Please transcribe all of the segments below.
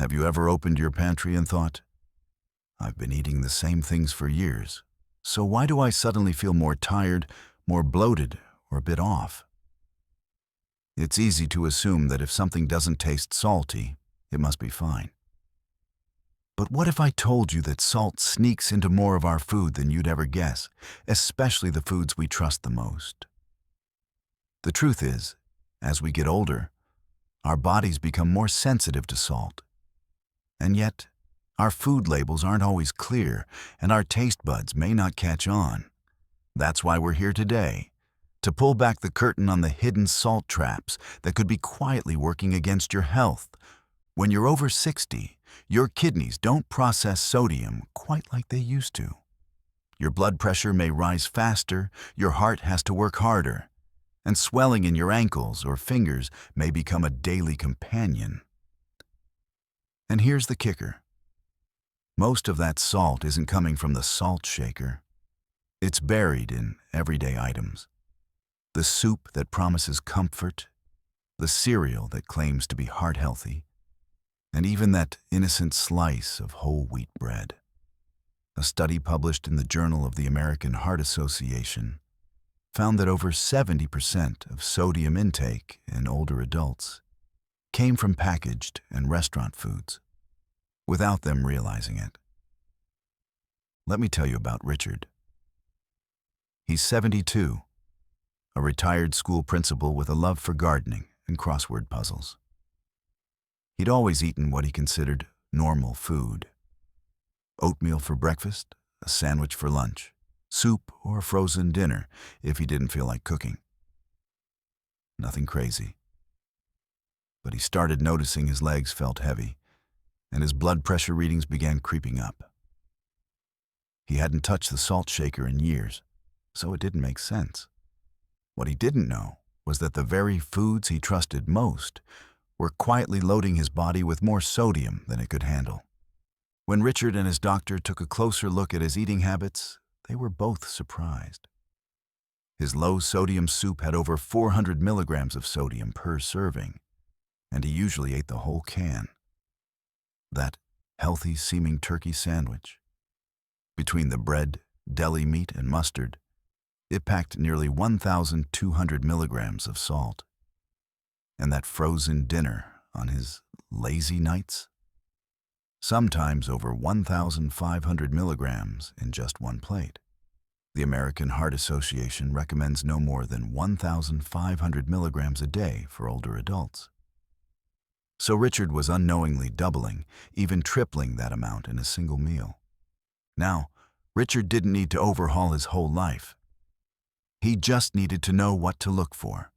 Have you ever opened your pantry and thought, I've been eating the same things for years, so why do I suddenly feel more tired, more bloated, or a bit off? It's easy to assume that if something doesn't taste salty, it must be fine. But what if I told you that salt sneaks into more of our food than you'd ever guess, especially the foods we trust the most? The truth is, as we get older, our bodies become more sensitive to salt. And yet, our food labels aren't always clear, and our taste buds may not catch on. That's why we're here today, to pull back the curtain on the hidden salt traps that could be quietly working against your health. When you're over 60, your kidneys don't process sodium quite like they used to. Your blood pressure may rise faster, your heart has to work harder, and swelling in your ankles or fingers may become a daily companion. And here's the kicker. Most of that salt isn't coming from the salt shaker. It's buried in everyday items. The soup that promises comfort, the cereal that claims to be heart-healthy, and even that innocent slice of whole wheat bread. A study published in the Journal of the American Heart Association found that over 70% of sodium intake in older adults came from packaged and restaurant foods, without them realizing it. Let me tell you about Richard. He's 72, a retired school principal with a love for gardening and crossword puzzles. He'd always eaten what he considered normal food. Oatmeal for breakfast, a sandwich for lunch, soup or frozen dinner if he didn't feel like cooking. Nothing crazy. But he started noticing his legs felt heavy, and his blood pressure readings began creeping up. He hadn't touched the salt shaker in years, so it didn't make sense. What he didn't know was that the very foods he trusted most were quietly loading his body with more sodium than it could handle. When Richard and his doctor took a closer look at his eating habits, they were both surprised. His low-sodium soup had over 400 milligrams of sodium per serving, and he usually ate the whole can. That healthy-seeming turkey sandwich, between the bread, deli meat, and mustard, it packed nearly 1,200 milligrams of salt. And that frozen dinner on his lazy nights? Sometimes over 1,500 milligrams in just one plate. The American Heart Association recommends no more than 1,500 milligrams a day for older adults. So Richard was unknowingly doubling, even tripling that amount in a single meal. Now, Richard didn't need to overhaul his whole life. He just needed to know what to look for.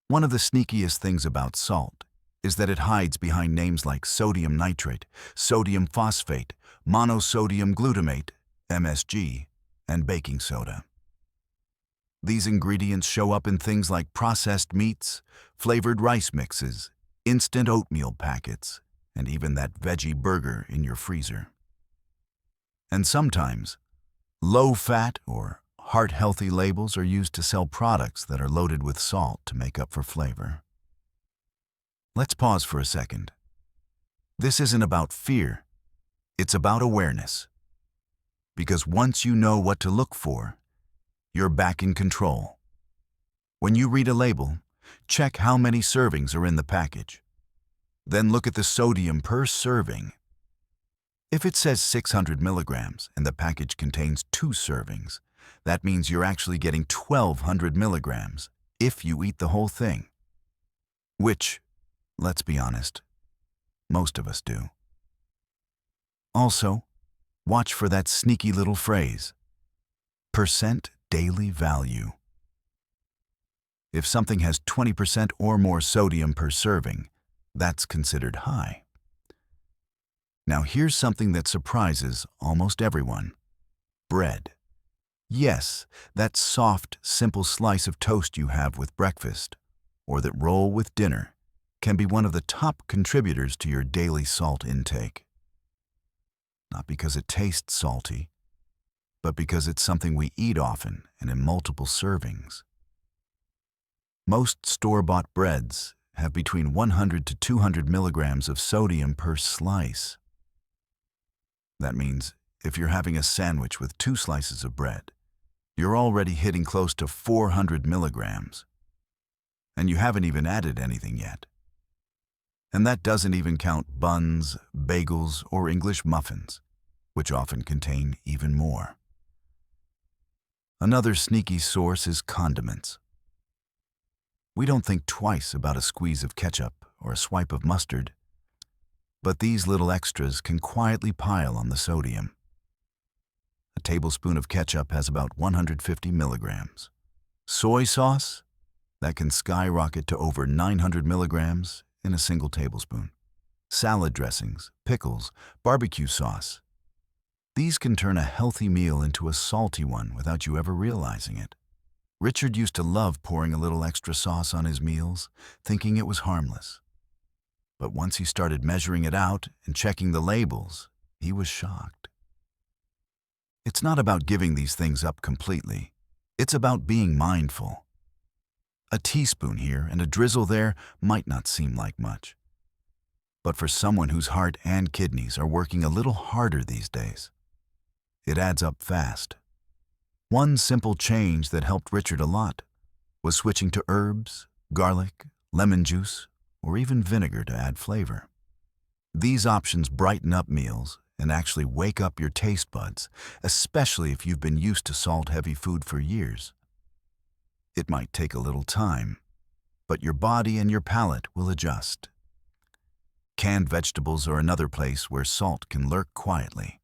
One of the sneakiest things about salt is that it hides behind names like sodium nitrate, sodium phosphate, monosodium glutamate, MSG, and baking soda. These ingredients show up in things like processed meats, flavored rice mixes, instant oatmeal packets, and even that veggie burger in your freezer. And sometimes, low-fat or heart-healthy labels are used to sell products that are loaded with salt to make up for flavor. Let's pause for a second. This isn't about fear, it's about awareness. Because once you know what to look for, you're back in control. When you read a label, check how many servings are in the package. Then look at the sodium per serving. If it says 600 milligrams and the package contains 2 servings, that means you're actually getting 1,200 milligrams if you eat the whole thing. Which, let's be honest, most of us do. Also, watch for that sneaky little phrase, percent daily value. If something has 20% or more sodium per serving, that's considered high. Now here's something that surprises almost everyone. Bread. Yes, that soft, simple slice of toast you have with breakfast, or that roll with dinner, can be one of the top contributors to your daily salt intake. Not because it tastes salty, but because it's something we eat often and in multiple servings. Most store-bought breads, have between 100 to 200 milligrams of sodium per slice. That means if you're having a sandwich with 2 slices of bread, you're already hitting close to 400 milligrams. And you haven't even added anything yet. And that doesn't even count buns, bagels, or English muffins, which often contain even more. Another sneaky source is condiments. We don't think twice about a squeeze of ketchup or a swipe of mustard, but these little extras can quietly pile on the sodium. A tablespoon of ketchup has about 150 milligrams. Soy sauce? That can skyrocket to over 900 milligrams in a single tablespoon. Salad dressings, pickles, barbecue sauce. These can turn a healthy meal into a salty one without you ever realizing it. Richard used to love pouring a little extra sauce on his meals, thinking it was harmless. But once he started measuring it out and checking the labels, he was shocked. It's not about giving these things up completely. It's about being mindful. A teaspoon here and a drizzle there might not seem like much. But for someone whose heart and kidneys are working a little harder these days, it adds up fast. One simple change that helped Richard a lot was switching to herbs, garlic, lemon juice, or even vinegar to add flavor. These options brighten up meals and actually wake up your taste buds, especially if you've been used to salt-heavy food for years. It might take a little time, but your body and your palate will adjust. Canned vegetables are another place where salt can lurk quietly.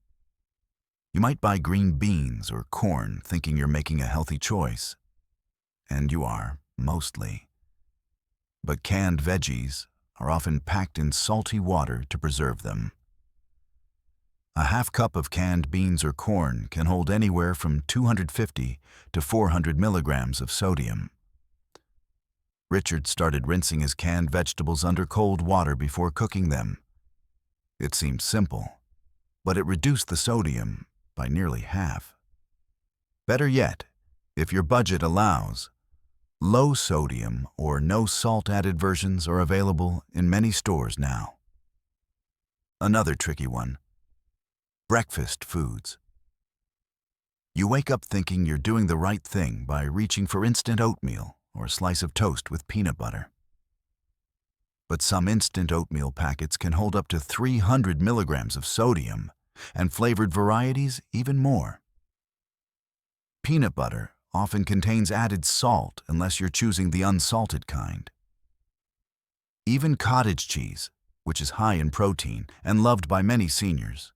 You might buy green beans or corn thinking you're making a healthy choice. And you are, mostly. But canned veggies are often packed in salty water to preserve them. A half cup of canned beans or corn can hold anywhere from 250 to 400 milligrams of sodium. Richard started rinsing his canned vegetables under cold water before cooking them. It seemed simple, but it reduced the sodium by nearly half. Better yet, if your budget allows, low sodium or no salt added versions are available in many stores now. Another tricky one: breakfast foods. You wake up thinking you're doing the right thing by reaching for instant oatmeal or a slice of toast with peanut butter. But some instant oatmeal packets can hold up to 300 milligrams of sodium, and flavored varieties even more. Peanut butter often contains added salt unless you're choosing the unsalted kind. Even cottage cheese, which is high in protein and loved by many seniors,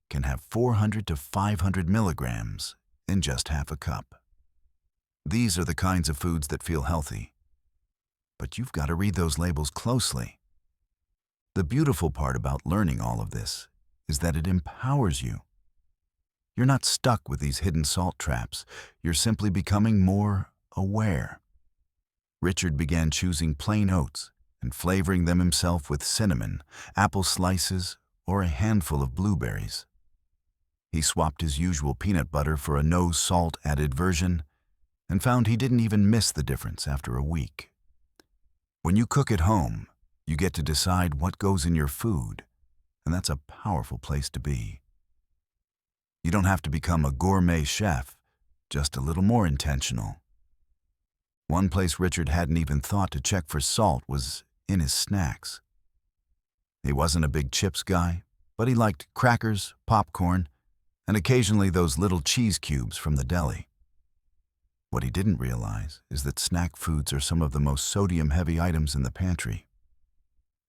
can have 400 to 500 milligrams in just half a cup. These are the kinds of foods that feel healthy, but you've got to read those labels closely. The beautiful part about learning all of this is that it empowers you. You're not stuck with these hidden salt traps. You're simply becoming more aware. Richard began choosing plain oats and flavoring them himself with cinnamon, apple slices, or a handful of blueberries. He swapped his usual peanut butter for a no salt added version and found he didn't even miss the difference after a week. When you cook at home, you get to decide what goes in your food, and that's a powerful place to be. You don't have to become a gourmet chef, just a little more intentional. One place Richard hadn't even thought to check for salt was in his snacks. He wasn't a big chips guy, but he liked crackers, popcorn, and occasionally those little cheese cubes from the deli. What he didn't realize is that snack foods are some of the most sodium-heavy items in the pantry.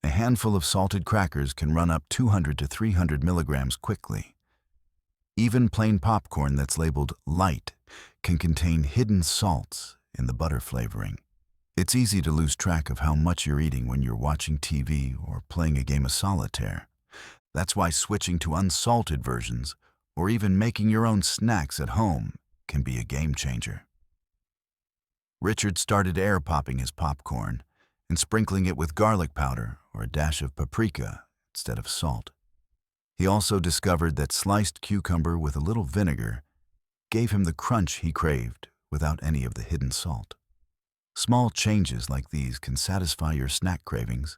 A handful of salted crackers can run up 200 to 300 milligrams quickly. Even plain popcorn that's labeled light can contain hidden salts in the butter flavoring. It's easy to lose track of how much you're eating when you're watching TV or playing a game of solitaire. That's why switching to unsalted versions or even making your own snacks at home can be a game changer. Richard started air popping his popcorn and sprinkling it with garlic powder or a dash of paprika instead of salt. He also discovered that sliced cucumber with a little vinegar gave him the crunch he craved without any of the hidden salt. Small changes like these can satisfy your snack cravings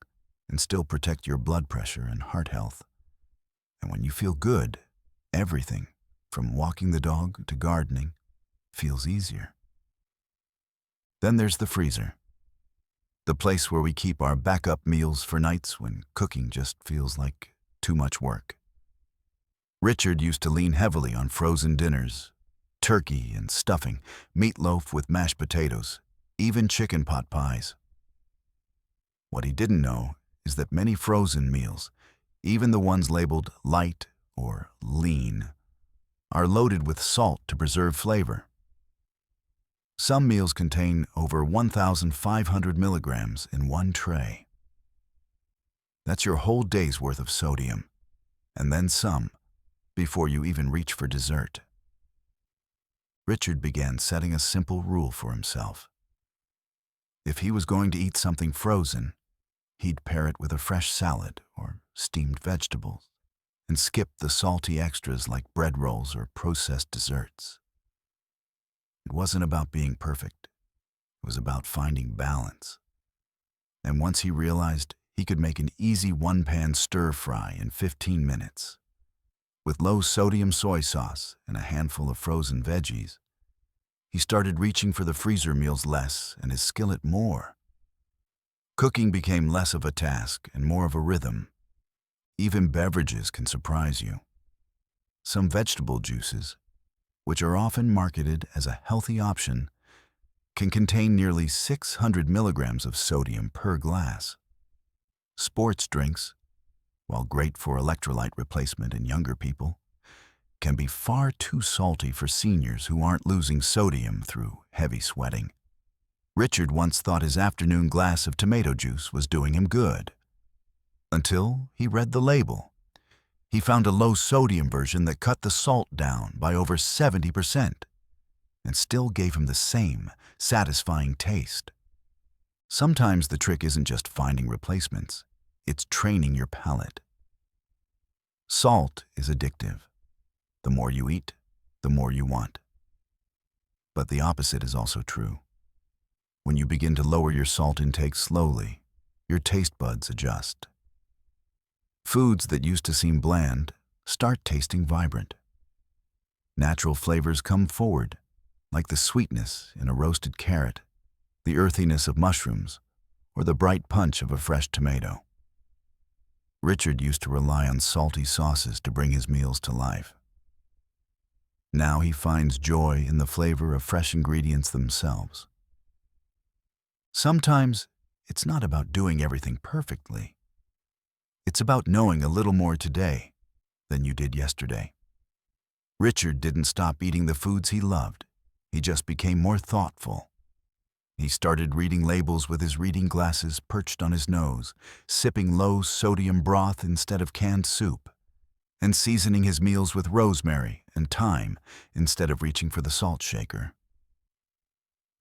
and still protect your blood pressure and heart health. And when you feel good, everything, from walking the dog to gardening, feels easier. Then there's the freezer, the place where we keep our backup meals for nights when cooking just feels like too much work. Richard used to lean heavily on frozen dinners, turkey and stuffing, meatloaf with mashed potatoes, even chicken pot pies. What he didn't know is that many frozen meals, even the ones labeled light or lean, are loaded with salt to preserve flavor. Some meals contain over 1,500 milligrams in one tray. That's your whole day's worth of sodium, and then some, before you even reach for dessert. Richard began setting a simple rule for himself. If he was going to eat something frozen, he'd pair it with a fresh salad or steamed vegetables, and skip the salty extras like bread rolls or processed desserts. It wasn't about being perfect. It was about finding balance. And once he realized he could make an easy one-pan stir-fry in 15 minutes, with low-sodium soy sauce and a handful of frozen veggies, he started reaching for the freezer meals less and his skillet more. Cooking became less of a task and more of a rhythm. Even beverages can surprise you. Some vegetable juices, which are often marketed as a healthy option, can contain nearly 600 milligrams of sodium per glass. Sports drinks, while great for electrolyte replacement in younger people, can be far too salty for seniors who aren't losing sodium through heavy sweating. Richard once thought his afternoon glass of tomato juice was doing him good, until he read the label. He found a low-sodium version that cut the salt down by over 70% and still gave him the same satisfying taste. Sometimes the trick isn't just finding replacements, it's training your palate. Salt is addictive. The more you eat, the more you want. But the opposite is also true. When you begin to lower your salt intake slowly, your taste buds adjust. Foods that used to seem bland start tasting vibrant. Natural flavors come forward, like the sweetness in a roasted carrot, the earthiness of mushrooms, or the bright punch of a fresh tomato. Richard used to rely on salty sauces to bring his meals to life. Now he finds joy in the flavor of fresh ingredients themselves. Sometimes it's not about doing everything perfectly. It's about knowing a little more today than you did yesterday. Richard didn't stop eating the foods he loved. He just became more thoughtful. He started reading labels with his reading glasses perched on his nose, sipping low-sodium broth instead of canned soup, and seasoning his meals with rosemary and thyme instead of reaching for the salt shaker.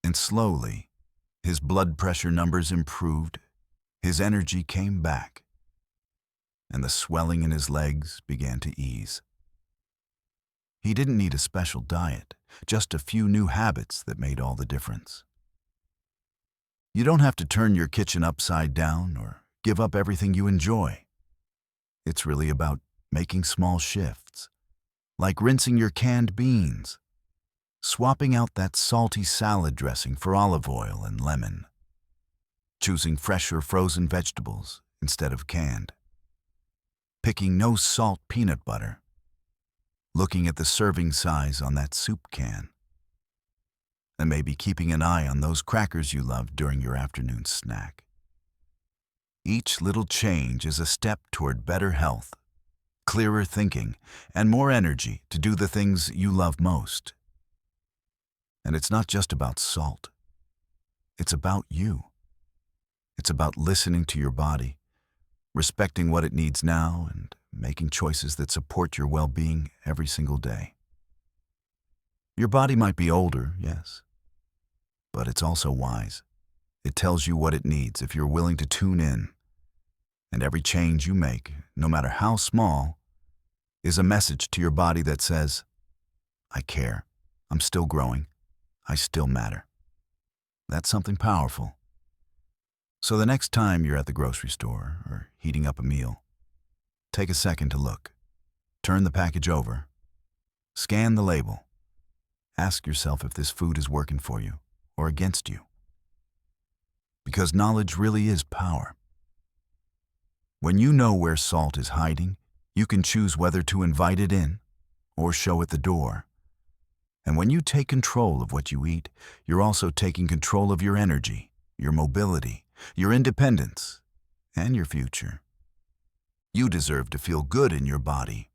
And slowly, his blood pressure numbers improved, his energy came back, and the swelling in his legs began to ease. He didn't need a special diet, just a few new habits that made all the difference. You don't have to turn your kitchen upside down or give up everything you enjoy. It's really about making small shifts, like rinsing your canned beans, swapping out that salty salad dressing for olive oil and lemon, choosing fresher frozen vegetables instead of canned, picking no-salt peanut butter, looking at the serving size on that soup can, and maybe keeping an eye on those crackers you love during your afternoon snack. Each little change is a step toward better health, clearer thinking, and more energy to do the things you love most. And it's not just about salt. It's about you. It's about listening to your body, respecting what it needs now, and making choices that support your well-being every single day. Your body might be older, yes, but it's also wise. It tells you what it needs if you're willing to tune in. And every change you make, no matter how small, is a message to your body that says, I care, I'm still growing, I still matter. That's something powerful. So the next time you're at the grocery store or heating up a meal, take a second to look. Turn the package over. Scan the label. Ask yourself if this food is working for you or against you. Because knowledge really is power. When you know where salt is hiding, you can choose whether to invite it in or show it the door. And when you take control of what you eat, you're also taking control of your energy, your mobility, your independence, and your future. You deserve to feel good in your body.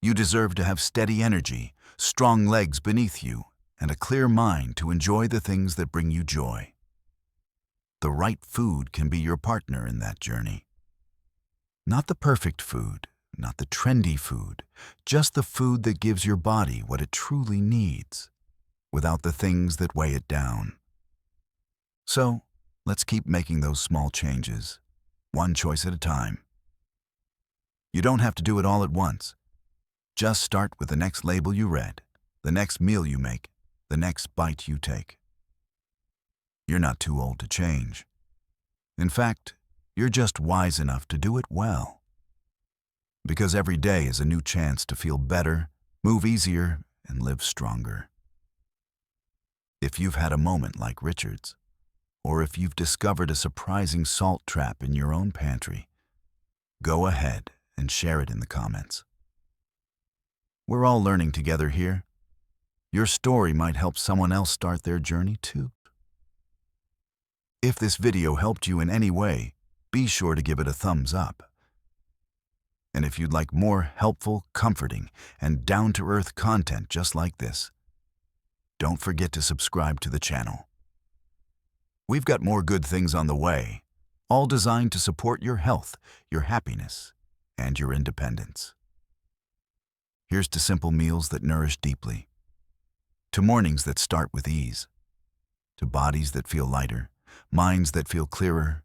You deserve to have steady energy, strong legs beneath you, and a clear mind to enjoy the things that bring you joy. The right food can be your partner in that journey. Not the perfect food, not the trendy food, just the food that gives your body what it truly needs, without the things that weigh it down. So, let's keep making those small changes, one choice at a time. You don't have to do it all at once. Just start with the next label you read, the next meal you make, the next bite you take. You're not too old to change. In fact, you're just wise enough to do it well. Because every day is a new chance to feel better, move easier, and live stronger. If you've had a moment like Richard's, or if you've discovered a surprising salt trap in your own pantry, go ahead and share it in the comments. We're all learning together here. Your story might help someone else start their journey too. If this video helped you in any way, be sure to give it a thumbs up. And if you'd like more helpful, comforting, and down-to-earth content just like this, don't forget to subscribe to the channel. We've got more good things on the way, all designed to support your health, your happiness, and your independence. Here's to simple meals that nourish deeply, to mornings that start with ease, to bodies that feel lighter, minds that feel clearer,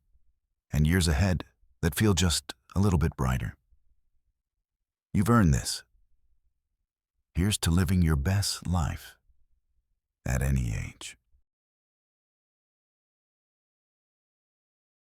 and years ahead that feel just a little bit brighter. You've earned this. Here's to living your best life at any age.